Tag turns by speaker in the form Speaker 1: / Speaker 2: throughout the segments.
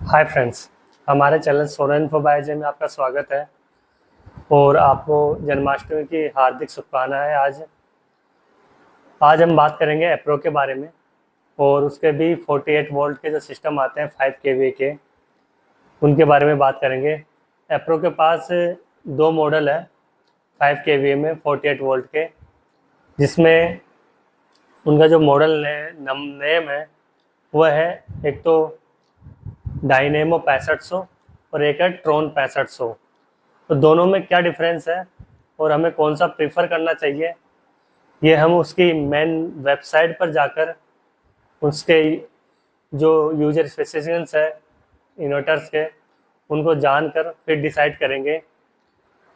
Speaker 1: Hi friends, हमारे channel सोना info by J में आपका स्वागत है और आपको जन्माष्टमी की हार्दिक शुभकामनाएं। आज हम बात करेंगे एप्रो के बारे में और उसके भी 48 वोल्ट के जो सिस्टम आते हैं 5 केवी के, उनके बारे में बात करेंगे। एप्रो के पास दो मॉडल है 5 केवी में 48 वोल्ट के, जिसमें उनका जो मॉडल नेम है वह है, एक तो डायनेमो 6500 और एक है ट्रोन 6500। तो दोनों में क्या डिफरेंस है और हमें कौन सा प्रीफर करना चाहिए, ये हम उसकी मेन वेबसाइट पर जाकर उसके जो यूजर स्पेसिफिकेशंस है इन्वर्टर्स के, उनको जानकर फिर डिसाइड करेंगे।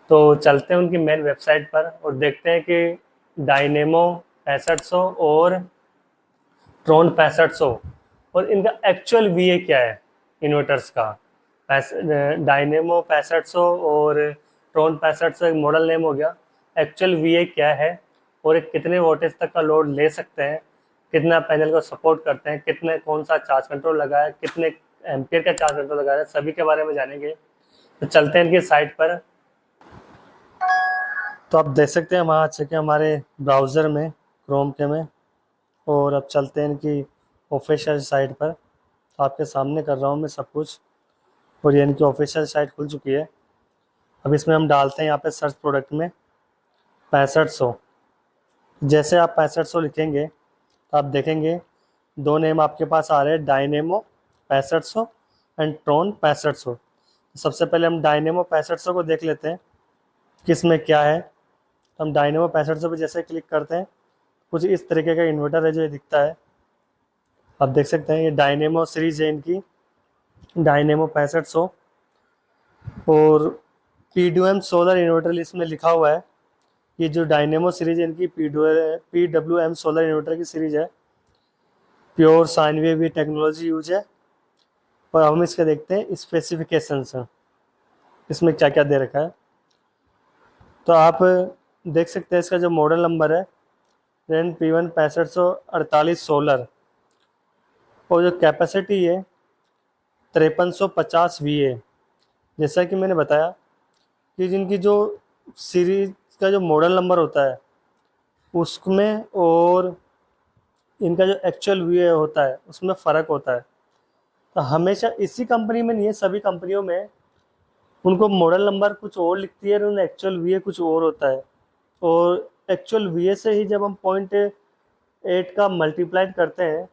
Speaker 1: तो चलते हैं उनकी मेन वेबसाइट पर और देखते हैं कि डायनेमो 6500 और ट्रोन 6500 और इनका एक्चुअल वीए क्या है इन्वर्टर्स का। डायनेमो 6500 और ट्रोन 6500 एक मॉडल नेम हो गया, एक्चुअल वीए क्या है और एक कितने वोल्टेज तक का लोड ले सकते हैं, कितना पैनल को सपोर्ट करते हैं, कितने कौन सा चार्ज कंट्रोल लगा है, कितने एम्पियर का चार्ज कंट्रोल लगा है, सभी के बारे में जानेंगे। तो चलते हैं इनकी साइट पर। तो आप देख सकते हैं हम आ चुके हैं हमारे ब्राउज़र में, क्रोम के में, और अब चलते हैं इनकी ऑफिशियल साइट पर। तो आपके सामने कर रहा हूँ मैं सब कुछ, और ये इनकी ऑफिशियल साइट खुल चुकी है। अब इसमें हम डालते हैं यहाँ पे सर्च प्रोडक्ट में 6500। जैसे आप 6500 लिखेंगे तो आप देखेंगे दो नेम आपके पास आ रहे हैं, डायनेमो 6500 एंड ट्रोन 6500। सबसे पहले हम डायनेमो 6500 को देख लेते हैं किस में क्या है। तो हम डायनेमो 6500 पे जैसे क्लिक करते हैं, कुछ इस तरीके का इन्वर्टर है जो ये दिखता है। आप देख सकते हैं ये डायनेमो सीरीज है इनकी, डायनेमो 6500, और PWM सोलर इन्वर्टर इसमें लिखा हुआ है। ये जो डायनेमो सीरीज है इनकी PWM सोलर इन्वर्टर की सीरीज है, pure sine wave technology use है। और हम इसके देखते हैं स्पेसिफिकेशंस हैं, इसमें क्या क्या दे रखा है। तो आप देख सकते हैं इसका जो मॉडल नंबर है रेन P1 6548 सोलर, और जो कैपेसिटी है 5350 VA। जैसा कि मैंने बताया कि जिनकी जो सीरीज का जो मॉडल नंबर होता है उसमें और इनका जो एक्चुअल VA होता है उसमें फ़र्क होता है। तो हमेशा इसी कंपनी में नहीं है, सभी कंपनियों में उनको मॉडल नंबर कुछ और लिखती है और उन्हें एक्चुअल VA कुछ और होता है। और एक्चुअल VA से ही जब हम 0.8 का मल्टीप्लाइड करते हैं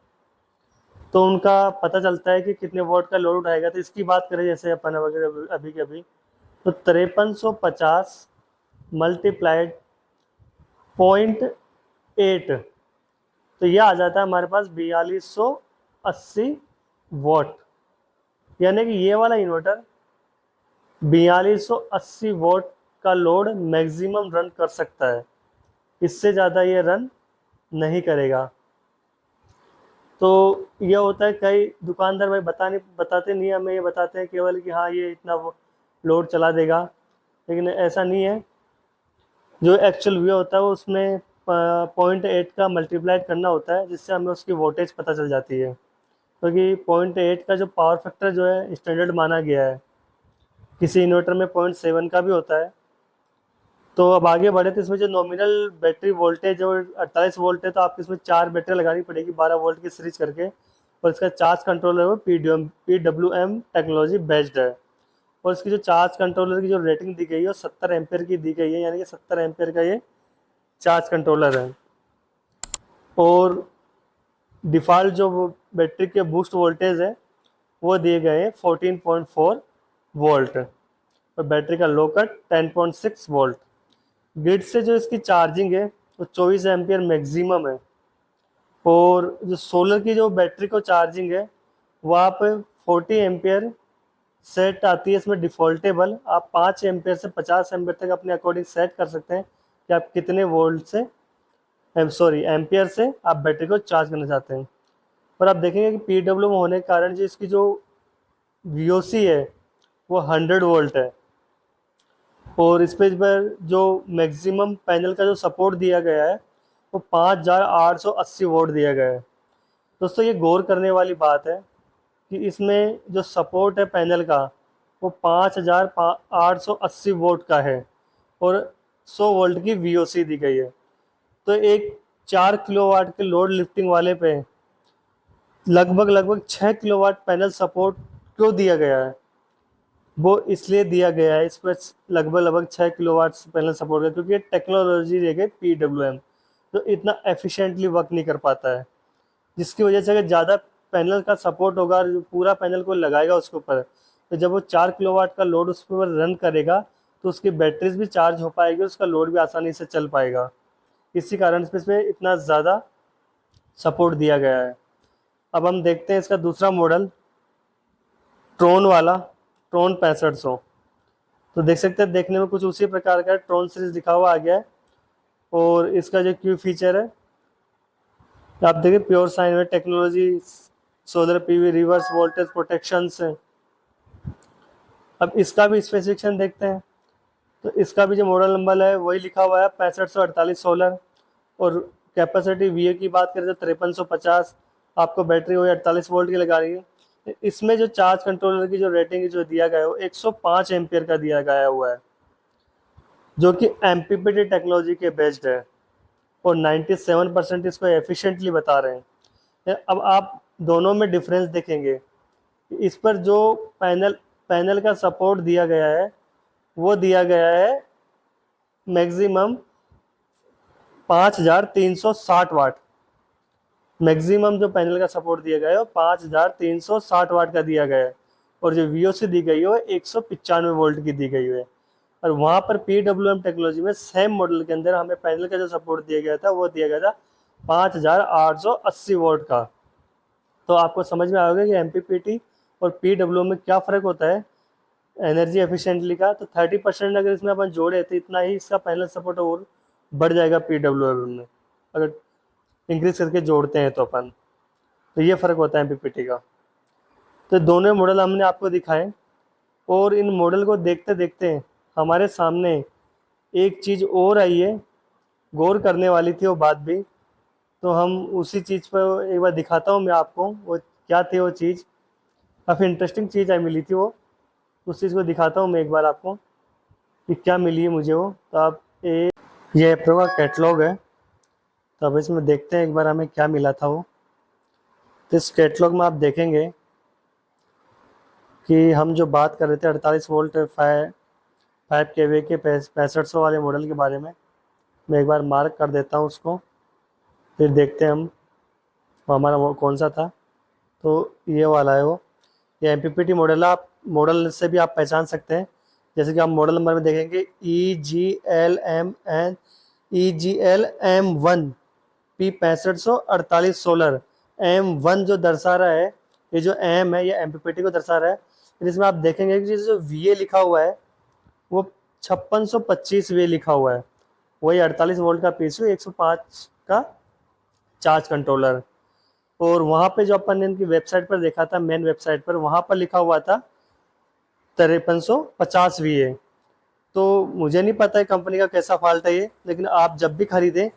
Speaker 1: तो उनका पता चलता है कि कितने वोट का लोड उठाएगा। तो इसकी बात करें जैसे अपन वगैरह अभी के अभी, तो 5350 मल्टीप्लाइड 0.8, तो यह आ जाता है हमारे पास 4280 वोट। यानी कि ये वाला इन्वर्टर 4280 वोट का लोड मैक्सिमम रन कर सकता है, इससे ज़्यादा ये रन नहीं करेगा। तो यह होता है, कई दुकानदार भाई बताते नहीं, हमें ये बताते हैं केवल कि हाँ ये इतना लोड चला देगा, लेकिन ऐसा नहीं है। जो एक्चुअल व्यू होता है वो उसमें 0.8 का मल्टीप्लाइड करना होता है, जिससे हमें उसकी वोल्टेज पता चल जाती है। क्योंकि 0.8 का जो पावर फैक्टर जो है स्टैंडर्ड माना गया है, किसी इन्वर्टर में 0.7 का भी होता है। तो अब आगे बढ़े तो इसमें जो नॉमिनल बैटरी वोल्टेज और 48 वोल्ट है, तो आपको इसमें 4 बैटरी लगानी पड़ेगी 12 वोल्ट की सीरीज करके। और इसका चार्ज कंट्रोलर वो PWM टेक्नोलॉजी बेस्ड है। और इसकी जो चार्ज कंट्रोलर की जो रेटिंग दी गई है वो 70 एम्पेयर की दी गई है, यानी कि 70 एम्पेयर का ये चार्ज कंट्रोलर है। और डिफ़ॉल्ट जो बैटरी के बूस्ट वोल्टेज है वो दिए गए हैं 14.4 वोल्ट, और बैटरी का लो कट 10.6 वोल्ट। ग्रिड से जो इसकी चार्जिंग है वो 24 एम्पियर मैक्सिमम है। और जो सोलर की जो बैटरी को चार्जिंग है वो आप 40 एम्पियर सेट आती है इसमें डिफ़ॉल्टेबल। आप 5 एम्पियर से 50 एम्पियर तक अपने अकॉर्डिंग सेट कर सकते हैं कि आप कितने वोल्ट से एम्पियर से आप बैटरी को चार्ज करना चाहते हैं। और आप देखेंगे कि PWM होने के कारण जो इसकी जो VOC है वो 100 वोल्ट है। और इस पेज पर जो मैक्सिमम पैनल का जो सपोर्ट दिया गया है वो 5880 वोल्ट दिया गया है। दोस्तों ये गौर करने वाली बात है कि इसमें जो सपोर्ट है पैनल का वो 5880 वोल्ट का है और 100 वोल्ट की VOC दी गई है। तो एक 4 किलोवाट के लोड लिफ्टिंग वाले पे लगभग लगभग 6 किलोवाट पैनल सपोर्ट क्यों दिया गया है? वो इसलिए दिया गया है इस पर लगभग लगभग 6 किलोवाट पैनल सपोर्ट है क्योंकि ये टेक्नोलॉजी है PWM, जो इतना एफिशिएंटली वर्क नहीं कर पाता है, जिसकी वजह से अगर ज़्यादा पैनल का सपोर्ट होगा और जो पूरा पैनल को लगाएगा उसके ऊपर, तो जब वो 4 किलोवाट का लोड उस पर रन करेगा तो उसकी बैटरीज भी चार्ज हो पाएगी, उसका लोड भी आसानी से चल पाएगा। इसी कारण से इस पर इतना ज़्यादा सपोर्ट दिया गया है। अब हम देखते हैं इसका दूसरा मॉडल, ट्रोन वाला, ट्रोन 6500। तो देख सकते हैं देखने में कुछ उसी प्रकार का है, ट्रोन सीरीज लिखा हुआ आ गया है। और इसका जो क्यू फीचर है आप देखिए, प्योर साइन में technology, solar PV, reverse voltage protection से। अब इसका भी स्पेसिफिकेशन देखते हैं। तो इसका भी जो मॉडल नंबर है वही लिखा हुआ है 6548 सोलर। और कैपेसिटी VA की बात करें तो 5350, आपको बैटरी वही 48 वोल्ट की लगा रही है। इसमें जो चार्ज कंट्रोलर की जो रेटिंग जो दिया गया है वो 105 एम्पियर का दिया गया हुआ है, जो कि MPPT टेक्नोलॉजी के बेस्ड है और 97% इसको एफिशिएंटली बता रहे हैं। अब आप दोनों में डिफरेंस देखेंगे, इस पर जो पैनल का सपोर्ट दिया गया है वो दिया गया है मैक्सिमम 5360 वाट। मैक्सिमम जो पैनल का सपोर्ट दिया गया है वो 5360 वाट का दिया गया है और जो VOC दी गई है वो 195 वोल्ट की दी गई है। और वहाँ पर PWM टेक्नोलॉजी में सेम मॉडल के अंदर हमें पैनल का जो सपोर्ट दिया गया था वो दिया गया था 5880 वोल्ट का। तो आपको समझ में आएगा कि MPPT और PWM में क्या फ़र्क होता है एनर्जी एफिशिएंटली का। तो 30% अगर इसमें अपन जोड़े तो इतना ही इसका पैनल सपोर्ट और बढ़ जाएगा PWM में, अगर इंक्रीज करके जोड़ते हैं तो अपन। तो ये फ़र्क होता है MPPT का। तो दोनों मॉडल हमने आपको दिखाए और इन मॉडल को देखते देखते हमारे सामने एक चीज़ और आई है, गौर करने वाली थी वो बात भी। तो हम उसी चीज़ पर एक बार दिखाता हूँ मैं आपको, वो क्या थी वो चीज़। काफ़ी इंटरेस्टिंग चीज़ आई मिली थी वो, उस चीज़ को दिखाता हूँ मैं एक बार आपको कि क्या मिली है मुझे वो। तो आप ये एप्रो का कैटलॉग है, तो अब इसमें देखते हैं एक बार हमें क्या मिला था वो। तो इस कैटलॉग में आप देखेंगे कि हम जो बात कर रहे थे 48 वोल्ट 5 kVA के 6500 वाले मॉडल के बारे में, मैं एक बार मार्क कर देता हूँ उसको, फिर देखते हैं हम वो हमारा वो कौन सा था। तो ये वाला है वो, ये MPPT मॉडल है। आप मॉडल से भी आप पहचान सकते हैं, जैसे कि आप मॉडल नंबर में देखेंगे EGLM1 P6548 सोलर। M1 जो दर्शा रहा है, ये जो M है ये MPPT को दर्शा रहा है। फिर इसमें आप देखेंगे कि जो VA लिखा हुआ है वो 5625 VA लिखा हुआ है, वही 48 वोल्ट का PSU, 105 का चार्ज कंट्रोलर। और वहाँ पे जो अपन ने इनकी वेबसाइट पर देखा था, मेन वेबसाइट पर, वहाँ पर लिखा हुआ था 5350 VA। तो मुझे नहीं पता है कंपनी का कैसा फॉल्ट है ये, लेकिन आप जब भी खरीदें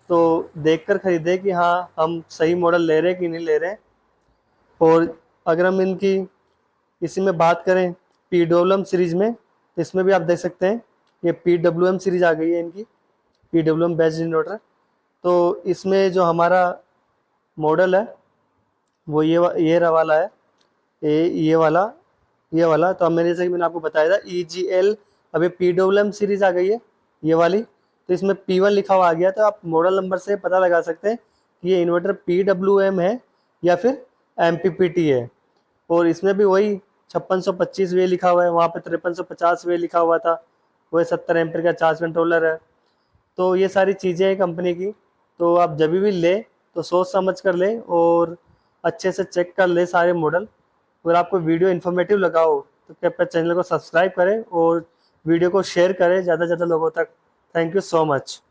Speaker 1: तो देखकर खरीदें कि हाँ हम सही मॉडल ले रहे हैं कि नहीं ले रहे हैं। और अगर हम इनकी इसी में बात करें PWM सीरीज़ में, तो इसमें भी आप देख सकते हैं ये PWM सीरीज़ आ गई है इनकी, PWM बेस्ड इन्वर्टर। तो इसमें जो हमारा मॉडल है वो ये वाला है, ये वाला। तो अब मैंने जैसे कि मैंने आपको बताया था EGL, अभी PWM सीरीज़ आ गई है ये वाली। तो इसमें P1 लिखा हुआ आ गया, तो आप मॉडल नंबर से पता लगा सकते हैं कि ये इन्वर्टर PWM है या फिर MPPT है। और इसमें भी वही 5625 वे लिखा हुआ है, वहाँ पे 5350 वे लिखा हुआ था, वही 70 एम्पीयर का चार्ज कंट्रोलर है। तो ये सारी चीज़ें हैं कंपनी की। तो आप जब भी ले तो सोच समझ कर ले और अच्छे से चेक कर ले सारे मॉडल। अगर आपको वीडियो इन्फॉर्मेटिव लगा हो तो कृपया चैनल को सब्सक्राइब करें और वीडियो को शेयर करें ज़्यादा से ज़्यादा लोगों तक। Thank you so much.